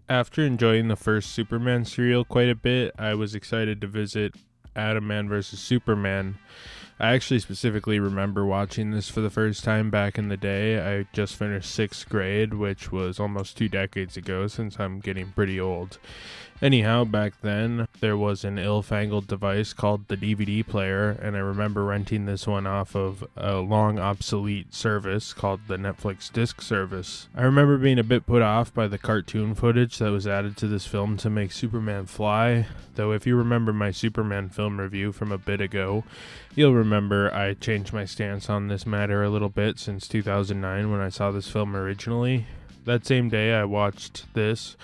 After enjoying the first Superman serial quite a bit, I was excited to visit Adam Man vs. Superman. I actually specifically remember watching this for the first time back in the day. I just finished 6th grade, which was almost 2 decades ago since I'm getting pretty old. Anyhow, back then, there was an ill-fangled device called the DVD player, and I remember renting this one off of a long obsolete service called the Netflix disc service. I remember being a bit put off by the cartoon footage that was added to this film to make Superman fly, though if you remember my Superman film review from a bit ago, you'll remember I changed my stance on this matter a little bit since 2009 when I saw this film originally. That same day I watched this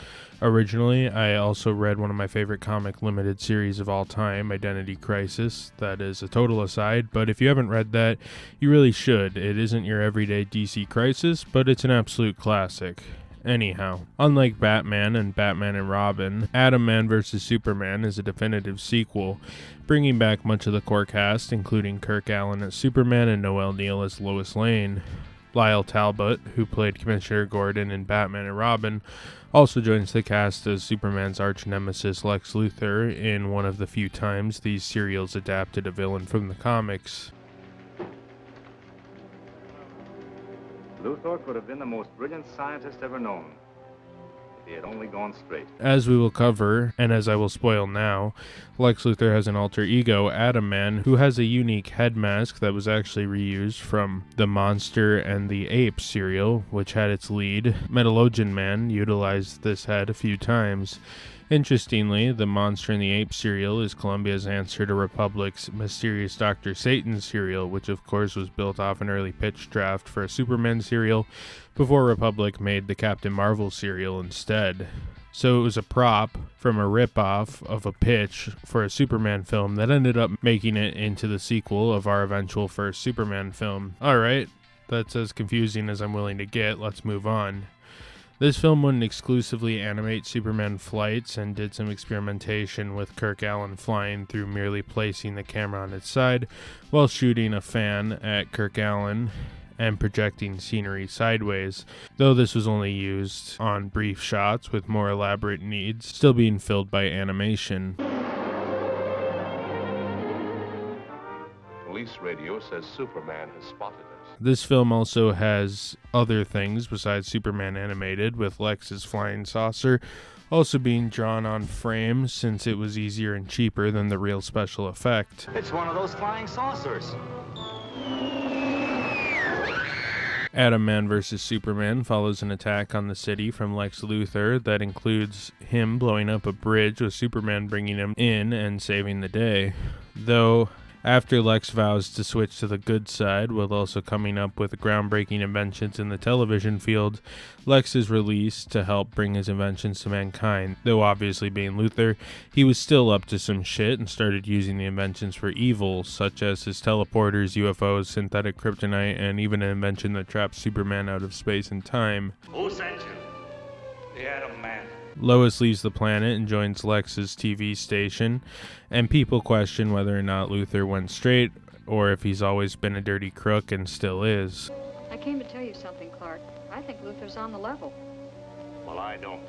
originally, I also read one of my favorite comic limited series of all time, Identity Crisis. That is a total aside, but if you haven't read that, you really should. It isn't your everyday DC Crisis, but it's an absolute classic. Anyhow, unlike Batman and Robin, Adam Man vs. Superman is a definitive sequel, bringing back much of the core cast, including Kirk Alyn as Superman and Noelle Neal as Lois Lane. Lyle Talbot, who played Commissioner Gordon in Batman and Robin, also joins the cast as Superman's arch-nemesis Lex Luthor in one of the few times these serials adapted a villain from the comics. Luthor could have been the most brilliant scientist ever known, if he had only gone straight. As we will cover, and as I will spoil now, Lex Luthor has an alter ego, Adam Man, who has a unique head mask that was actually reused from the Monster and the Ape serial, which had its lead. Metalogian Man utilized this head a few times. Interestingly, the Monster and the Ape serial is Columbia's answer to Republic's Mysterious Dr. Satan serial, which of course was built off an early pitch draft for a Superman serial before Republic made the Captain Marvel serial instead. So it was a prop from a ripoff of a pitch for a Superman film that ended up making it into the sequel of our eventual first Superman film. Alright, that's as confusing as I'm willing to get. Let's move on. This film wouldn't exclusively animate Superman flights and did some experimentation with Kirk Alyn flying through merely placing the camera on its side while shooting a fan at Kirk Alyn and projecting scenery sideways, though this was only used on brief shots with more elaborate needs still being filled by animation. Police radio says Superman has spotted us. This film also has other things besides Superman animated, with Lex's flying saucer also being drawn on frame since it was easier and cheaper than the real special effect. It's one of those flying saucers. Adam Man vs. Superman follows an attack on the city from Lex Luthor that includes him blowing up a bridge with Superman bringing him in and saving the day. Though after Lex vows to switch to the good side while also coming up with groundbreaking inventions in the television field, Lex is released to help bring his inventions to mankind. Though obviously being Luthor, he was still up to some shit and started using the inventions for evil, such as his teleporters, UFOs, synthetic kryptonite, and even an invention that traps Superman out of space and time. Who sent you? The Atom Man. Lois leaves the planet and joins Lex's TV station, and people question whether or not Luthor went straight, or if he's always been a dirty crook and still is. I came to tell you something, Clark. I think Luthor's on the level. Well, I don't.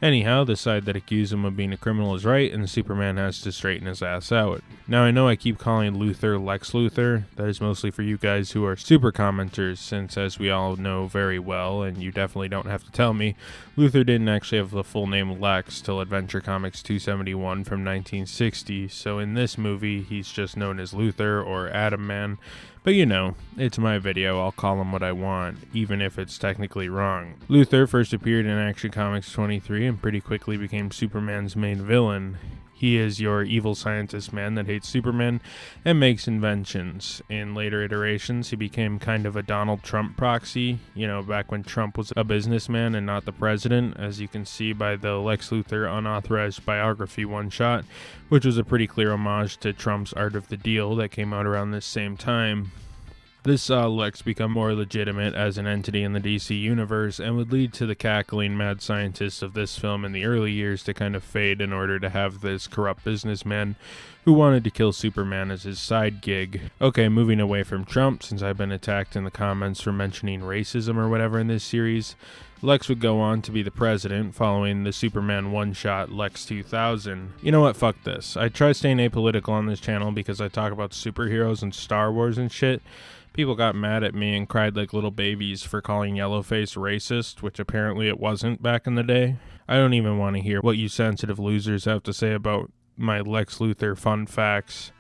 Anyhow, the side that accused him of being a criminal is right, and Superman has to straighten his ass out. Now, I know I keep calling Luthor Lex Luthor. That is mostly for you guys who are super commenters, since as we all know very well, and you definitely don't have to tell me, Luthor didn't actually have the full name Lex till Adventure Comics 271 from 1960, so in this movie, he's just known as Luthor or Adam Man. But you know, it's my video, I'll call him what I want, even if it's technically wrong. Luthor first appeared in Action Comics 23 and pretty quickly became Superman's main villain. He is your evil scientist man that hates Superman and makes inventions. In later iterations, he became kind of a Donald Trump proxy, you know, back when Trump was a businessman and not the president, as you can see by the Lex Luthor unauthorized biography one-shot, which was a pretty clear homage to Trump's Art of the Deal that came out around this same time. This saw Lex become more legitimate as an entity in the DC universe and would lead to the cackling mad scientists of this film in the early years to kind of fade in order to have this corrupt businessman who wanted to kill Superman as his side gig. Okay, moving away from Trump, since I've been attacked in the comments for mentioning racism or whatever in this series, Lex would go on to be the president following the Superman one-shot Lex 2000. You know what? Fuck this. I try staying apolitical on this channel because I talk about superheroes and Star Wars and shit. People got mad at me and cried like little babies for calling Yellowface racist, which apparently it wasn't back in the day. I don't even want to hear what you sensitive losers have to say about my Lex Luthor fun facts.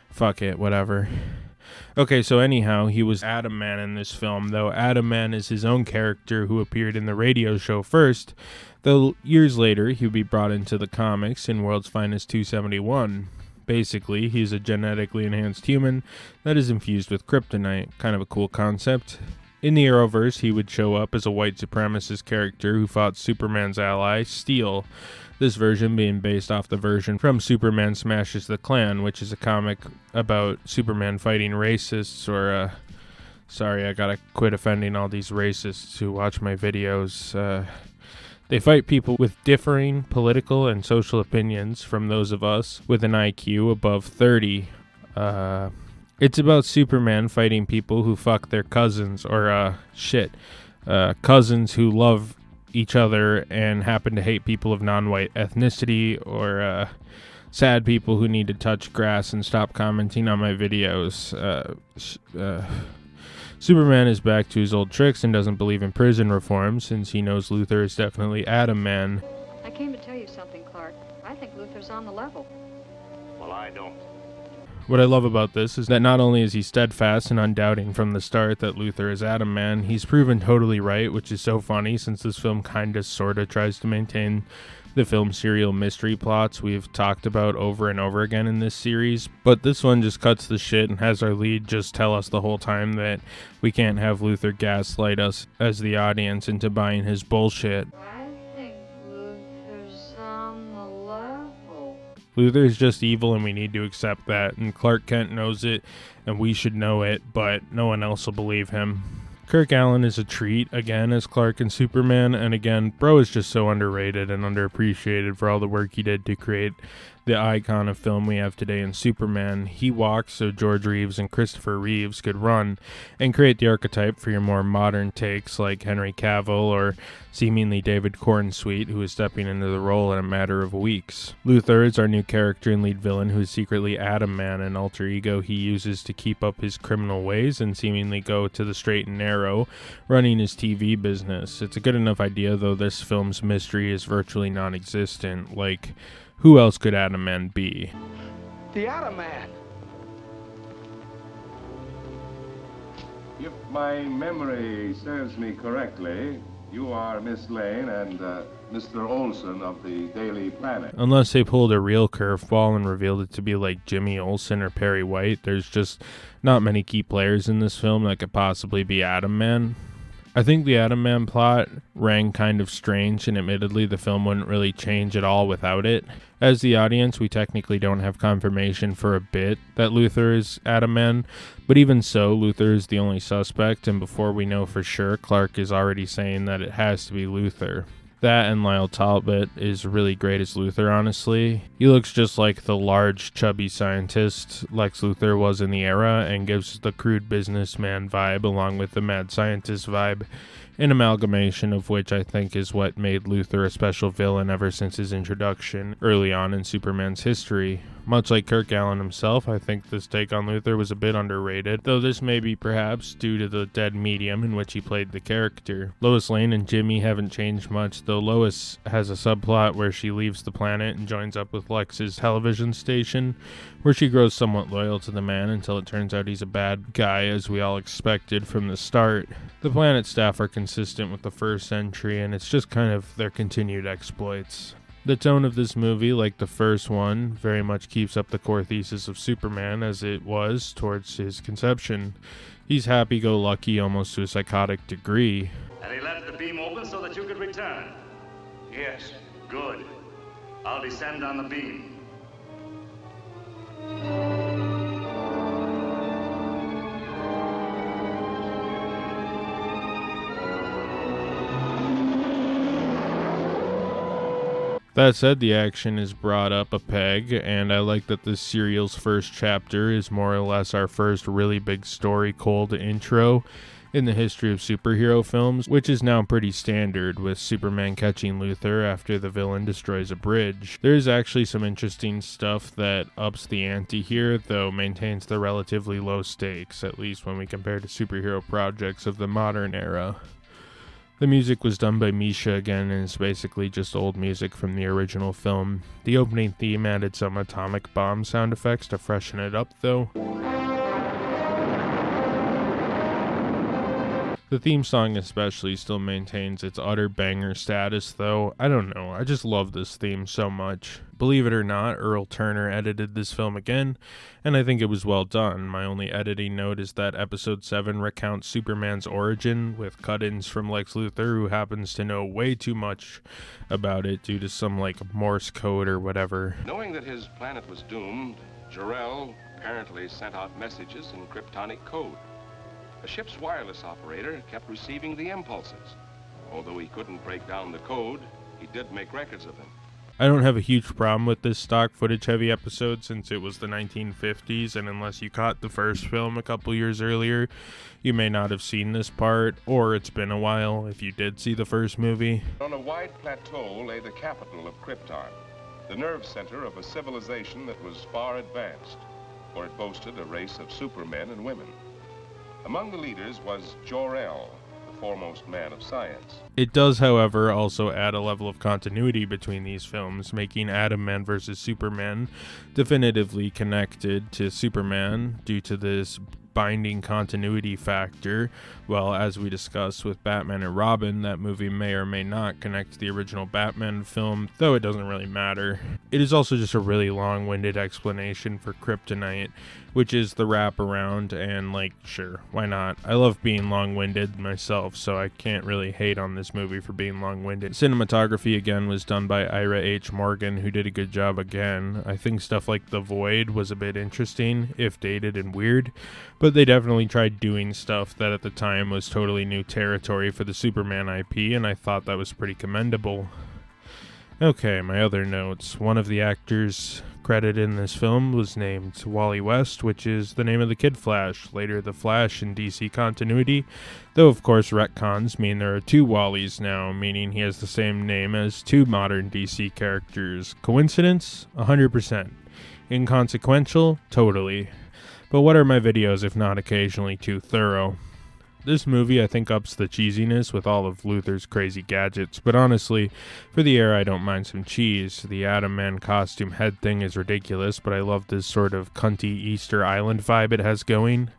Fuck it, whatever. Okay, so anyhow, he was Atom Man in this film, though Atom Man is his own character who appeared in the radio show first, though years later he would be brought into the comics in World's Finest 271. Basically, he's a genetically enhanced human that is infused with kryptonite. Kind of a cool concept. In the Arrowverse, he would show up as a white supremacist character who fought Superman's ally, Steel. This version being based off the version from Superman Smashes the Klan, which is a comic about Superman fighting racists, or, sorry, I gotta quit offending all these racists who watch my videos. They fight people with differing political and social opinions from those of us with an IQ above 30. It's about Superman fighting people who fuck their cousins, or, cousins who love each other and happen to hate people of non-white ethnicity, or sad people who need to touch grass and stop commenting on my videos. Superman is back to his old tricks and doesn't believe in prison reform since he knows Luthor is definitely Atom Man. I came to tell you something, Clark. I think Luthor's on the level. Well, I don't. What I love about this is that not only is he steadfast and undoubting from the start that Luthor is Atom Man, he's proven totally right, which is so funny since this film kinda sorta tries to maintain the film serial mystery plots we've talked about over and over again in this series, but this one just cuts the shit and has our lead just tell us the whole time that we can't have Luthor gaslight us as the audience into buying his bullshit. I think Luthor's on the level. Luthor is just evil and we need to accept that, and Clark Kent knows it and we should know it, but no one else will believe him. Kirk Allen is a treat, again, as Clark and Superman, and again, bro is just so underrated and underappreciated for all the work he did to create the icon of film we have today in Superman. He walked so George Reeves and Christopher Reeves could run and create the archetype for your more modern takes like Henry Cavill or seemingly David Cornsweet, who is stepping into the role in a matter of weeks. Luthor is our new character and lead villain who is secretly Atom Man, an alter ego he uses to keep up his criminal ways and seemingly go to the straight and narrow, running his TV business. It's a good enough idea, though this film's mystery is virtually non-existent. Like, who else could Atom Man be? The Atom Man! If my memory serves me correctly, you are Miss Lane and Mr. Olson of the Daily Planet. Unless they pulled a real curveball and revealed it to be like Jimmy Olsen or Perry White, there's just not many key players in this film that could possibly be Atom Man. I think the Atom Man plot rang kind of strange, and admittedly the film wouldn't really change at all without it. As the audience, we technically don't have confirmation for a bit that Luthor is Atom Man, but even so, Luthor is the only suspect, and before we know for sure, Clark is already saying that it has to be Luthor. That and Lyle Talbot is really great as Luthor, honestly. He looks just like the large, chubby scientist Lex Luthor was in the era and gives the crude businessman vibe along with the mad scientist vibe, an amalgamation of which I think is what made Luthor a special villain ever since his introduction early on in Superman's history. Much like Kirk Allen himself, I think this take on Luthor was a bit underrated, though this may be perhaps due to the dead medium in which he played the character. Lois Lane and Jimmy haven't changed much, though Lois has a subplot where she leaves the planet and joins up with Lex's television station, where she grows somewhat loyal to the man until it turns out he's a bad guy, as we all expected from the start. The planet staff are consistent with the first entry, and it's just kind of their continued exploits. The tone of this movie, like the first one, very much keeps up the core thesis of Superman as it was towards his conception. He's happy-go-lucky almost to a psychotic degree. And he left the beam open so that you could return? Yes. Good. I'll descend on the beam. That said, the action is brought up a peg, and I like that this serial's first chapter is more or less our first really big story cold intro in the history of superhero films, which is now pretty standard, with Superman catching Luthor after the villain destroys a bridge. There's actually some interesting stuff that ups the ante here, though maintains the relatively low stakes, at least when we compare to superhero projects of the modern era. The music was done by Misha again, and is basically just old music from the original film. The opening theme added some atomic bomb sound effects to freshen it up, though. The theme song especially still maintains its utter banger status, though. I don't know, I just love this theme so much. Believe it or not, Earl Turner edited this film again, and I think it was well done. My only editing note is that episode 7 recounts Superman's origin, with cut-ins from Lex Luthor, who happens to know way too much about it due to some, Morse code or whatever. Knowing that his planet was doomed, Jor-El apparently sent out messages in cryptonic code. The ship's wireless operator kept receiving the impulses. Although he couldn't break down the code, he did make records of them. I don't have a huge problem with this stock footage heavy episode since it was the 1950s, and unless you caught the first film a couple years earlier, you may not have seen this part, or it's been a while if you did see the first movie. On a wide plateau lay the capital of Krypton, the nerve center of a civilization that was far advanced, for it boasted a race of supermen and women. Among the leaders was Jor-El, the foremost man of science. It does, however, also add a level of continuity between these films, making Atom Man vs. Superman definitively connected to Superman due to this binding continuity factor, while as we discussed with Batman and Robin, that movie may or may not connect to the original Batman film, though it doesn't really matter. It is also just a really long-winded explanation for kryptonite, which is the wraparound, and sure, why not? I love being long-winded myself, so I can't really hate on this movie for being long-winded. Cinematography again was done by Ira H. Morgan, who did a good job again. I think stuff like The Void was a bit interesting, if dated and weird, but they definitely tried doing stuff that at the time was totally new territory for the Superman IP, and I thought that was pretty commendable. Okay, my other notes. One of the actors credited in this film was named Wally West, which is the name of the Kid Flash, later the Flash in DC continuity, though of course retcons mean there are two Wallys now, meaning he has the same name as two modern DC characters. Coincidence? 100%. Inconsequential? Totally. But what are my videos if not occasionally too thorough? This movie, I think, ups the cheesiness with all of Luthor's crazy gadgets, but honestly, for the era, I don't mind some cheese. The Atom Man costume head thing is ridiculous, but I love this sort of cunty Easter Island vibe it has going.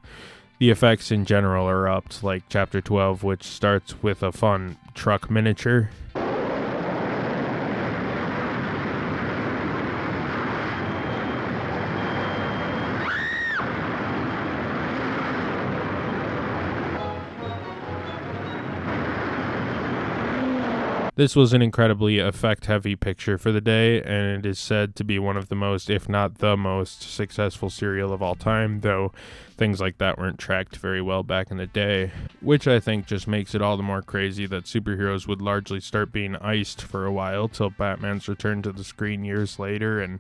The effects in general are upped, like Chapter 12, which starts with a fun truck miniature. This was an incredibly effect-heavy picture for the day, and it is said to be one of the most, if not the most, successful serial of all time, though things like that weren't tracked very well back in the day, which I think just makes it all the more crazy that superheroes would largely start being iced for a while till Batman's return to the screen years later, and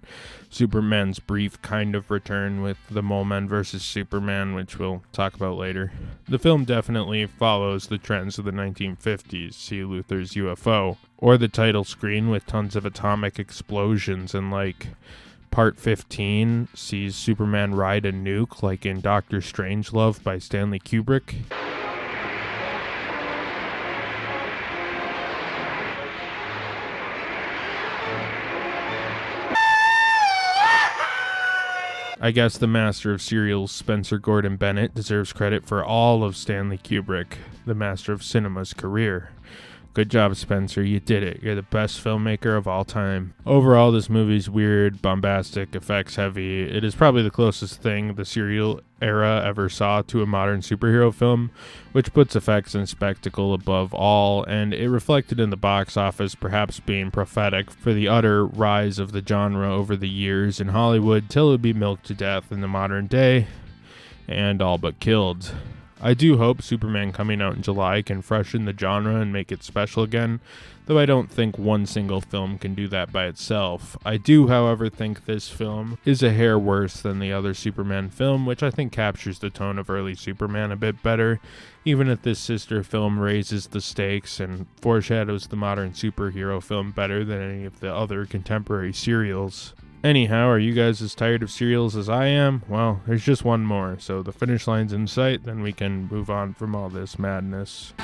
Superman's brief kind of return with the Mole Men vs. Superman, which we'll talk about later. The film definitely follows the trends of the 1950s, see Luthor's UFO, or the title screen with tons of atomic explosions, and Part 15 sees Superman ride a nuke like in Dr. Strangelove by Stanley Kubrick. I guess the master of serials, Spencer Gordon Bennett, deserves credit for all of Stanley Kubrick, the master of cinema's career. Good job, Spencer. You did it. You're the best filmmaker of all time. Overall, this movie's weird, bombastic, effects heavy. It is probably the closest thing the serial era ever saw to a modern superhero film, which puts effects and spectacle above all, and it reflected in the box office, perhaps being prophetic for the utter rise of the genre over the years in Hollywood till it would be milked to death in the modern day, and all but killed. I do hope Superman coming out in July can freshen the genre and make it special again, though I don't think one single film can do that by itself. I do, however, think this film is a hair worse than the other Superman film, which I think captures the tone of early Superman a bit better, even if this sister film raises the stakes and foreshadows the modern superhero film better than any of the other contemporary serials. Anyhow, are you guys as tired of serials as I am? Well, there's just one more, so the finish line's in sight, then we can move on from all this madness.